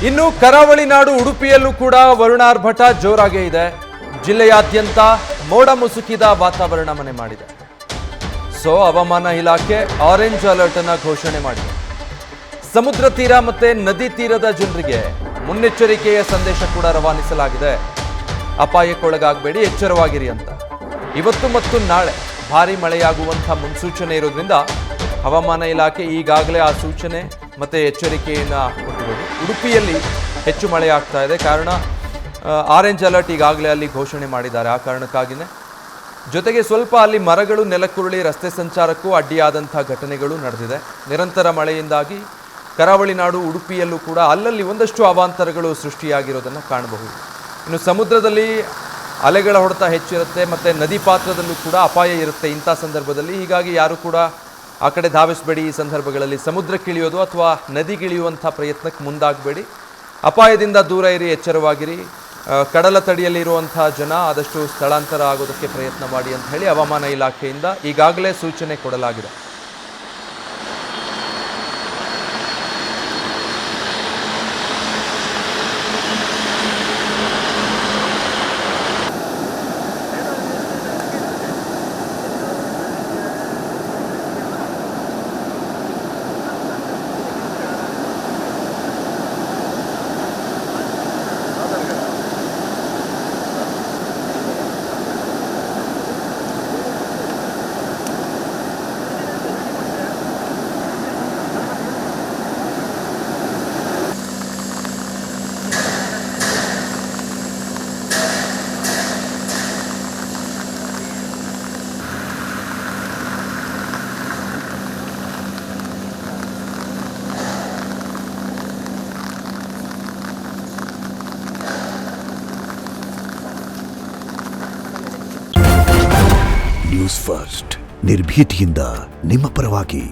ಇನ್ನು ಕರಾವಳಿ ನಾಡು ಉಡುಪಿಯಲ್ಲೂ ಕೂಡ ವರುಣಾರ್ಭಟ ಜೋರಾಗೇ ಇದೆ. ಜಿಲ್ಲೆಯಾದ್ಯಂತ ಮೋಡ ಮುಸುಕಿದ ವಾತಾವರಣ ಮನೆ ಮಾಡಿದೆ. ಸೊ ಹವಾಮಾನ ಇಲಾಖೆ ಆರೆಂಜ್ ಅಲರ್ಟ್ ಅನ್ನು ಘೋಷಣೆ ಮಾಡಿದೆ. ಸಮುದ್ರ ತೀರ ಮತ್ತೆ ನದಿ ತೀರದ ಜನರಿಗೆ ಮುನ್ನೆಚ್ಚರಿಕೆಯ ಸಂದೇಶ ಕೂಡ ರವಾನಿಸಲಾಗಿದೆ. ಅಪಾಯಕ್ಕೊಳಗಾಗಬೇಡಿ, ಎಚ್ಚರವಾಗಿರಿ ಅಂತ. ಇವತ್ತು ಮತ್ತು ನಾಳೆ ಭಾರಿ ಮಳೆಯಾಗುವಂಥ ಮುನ್ಸೂಚನೆ ಇರೋದ್ರಿಂದ ಹವಾಮಾನ ಇಲಾಖೆ ಈಗಾಗಲೇ ಆ ಸೂಚನೆ ಮತ್ತು ಎಚ್ಚರಿಕೆಯನ್ನು ಕೊಟ್ಟಿರೋದು. ಉಡುಪಿಯಲ್ಲಿ ಹೆಚ್ಚು ಮಳೆ ಆಗ್ತಾ ಇದೆ. ಕಾರಣ ಆರೆಂಜ್ ಅಲರ್ಟ್ ಈಗಾಗಲೇ ಅಲ್ಲಿ ಘೋಷಣೆ ಮಾಡಿದ್ದಾರೆ. ಆ ಕಾರಣಕ್ಕಾಗಿಯೇ ಜೊತೆಗೆ ಸ್ವಲ್ಪ ಅಲ್ಲಿ ಮರಗಳು ನೆಲಕ್ಕುರುಳಿ ರಸ್ತೆ ಸಂಚಾರಕ್ಕೂ ಅಡ್ಡಿಯಾದಂಥ ಘಟನೆಗಳು ನಡೆದಿದೆ. ನಿರಂತರ ಮಳೆಯಿಂದಾಗಿ ಕರಾವಳಿ ನಾಡು ಉಡುಪಿಯಲ್ಲೂ ಕೂಡ ಅಲ್ಲಲ್ಲಿ ಒಂದಷ್ಟು ಅವಾಂತರಗಳು ಸೃಷ್ಟಿಯಾಗಿರೋದನ್ನು ಕಾಣಬಹುದು. ಇನ್ನು ಸಮುದ್ರದಲ್ಲಿ ಅಲೆಗಳ ಹೊಡೆತ ಹೆಚ್ಚಿರುತ್ತೆ ಮತ್ತು ನದಿ ಪಾತ್ರದಲ್ಲೂ ಕೂಡ ಅಪಾಯ ಇರುತ್ತೆ ಇಂಥ ಸಂದರ್ಭದಲ್ಲಿ. ಹೀಗಾಗಿ ಯಾರು ಕೂಡ ಆ ಕಡೆ ಧಾವಿಸಬೇಡಿ. ಈ ಸಂದರ್ಭಗಳಲ್ಲಿ ಸಮುದ್ರಕ್ಕಿಳಿಯೋದು ಅಥವಾ ನದಿಗಿಳಿಯುವಂಥ ಪ್ರಯತ್ನಕ್ಕೆ ಮುಂದಾಗಬೇಡಿ. ಅಪಾಯದಿಂದ ದೂರ ಇರಿ, ಎಚ್ಚರವಾಗಿರಿ. ಕಡಲ ತಡಿಯಲ್ಲಿ ಇರುವಂಥ ಜನ ಆದಷ್ಟು ಸ್ಥಳಾಂತರ ಆಗೋದಕ್ಕೆ ಪ್ರಯತ್ನ ಮಾಡಿ ಅಂತ ಹೇಳಿ ಹವಾಮಾನ ಇಲಾಖೆಯಿಂದ ಈಗಾಗಲೇ ಸೂಚನೆ ಕೊಡಲಾಗಿದೆ. ನ್ಯೂಸ್ ಫಸ್ಟ್ ನಿರ್ಭೀತಿಯಿಂದ ನಿಮ್ಮ ಪರವಾಗಿ.